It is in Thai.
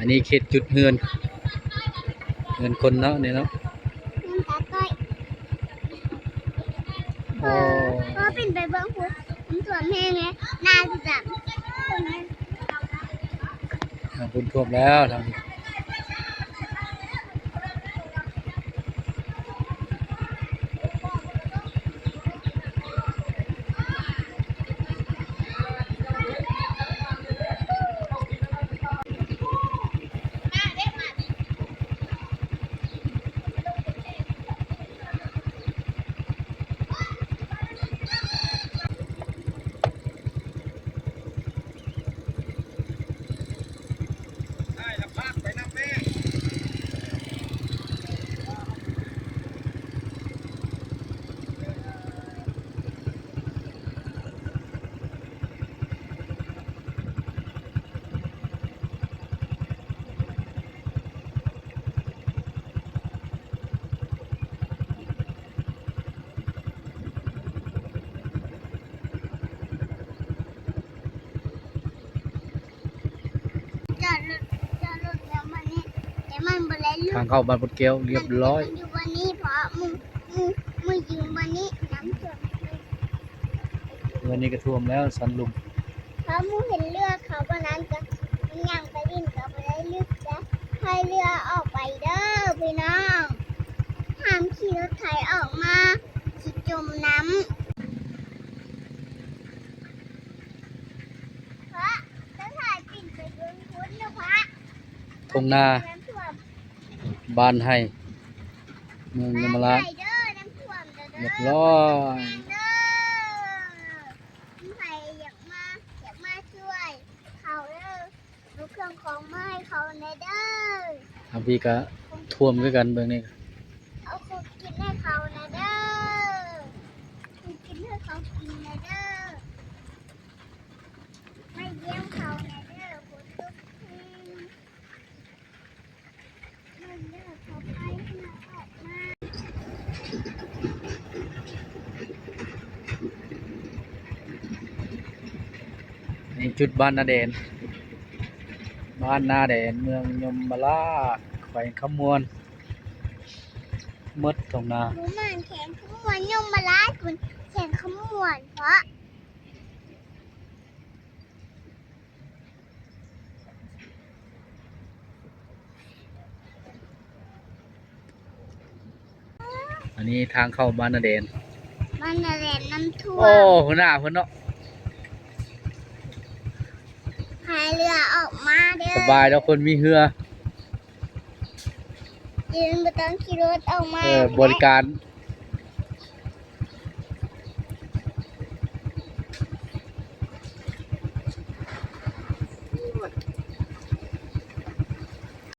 อันนี้เขตจุดเฮือนคนเนาะเนี่ยเนาะน้ำตาก้อยโอ้ก็เป็นไปเบิ้งพุทธมันสวนแห้งไงน่าจะจับบุญท่วมแล้วทางจอดรถแล้วมันนี่แต่มันบริลุ ทางเข้าบ้านพุทธแก้วเรียบร้อย มันอยู่วันนี้เพราะมึงอยู่วันนี้น้ำท่วม วันนี้ก็ท่วมแล้วสันลุม เพราะมึงเห็นเรือเขาวันนั้นก็มันย่างไปดินก็ไปได้ลึกนะให้เรือออกไปเด้อพี่น้องห้ามขี่รถไถออกมาสิจมน้ำพระจะถ่ายปิ่นไปโดนพุ้นนะพระ ทงนา น้ำท่วม บ้านให้เมืองยมราช ไปเด้อน้ำท่วมเด้อ เรียบร้อย เด้อใครอยากมาช่วยเขาเด้อดูเครื่องของมาให้เขาในเด้อ ทางพี่ก็ท่วมด้วยกันเบื้องนี้ เอาของกินให้เขานะเด้อของกินให้เขากินนะเด้อไม่เยี่ยมเขานะเด้อฝนตกแห้งไม่เด้อเขาไปให้เราออกมา นี่จุดบ้านนาแดนบ้านนาแดนเมืองยมราชแขวงขมวนมดทงนา หนูมันแข็งขมวนยมมาลาคุณแข็งขมวนเพราะ อันนี้ทางเข้าบ้านนาแดน มันน่ะแหลมน้ำท่ว โอ้ ม หัวหน้าเพิ่นเนาะ พายเรือออกมาเด้อ สบายแล้วคนมีเรือ ยืนบนต้นขี่รถออกมา บริการ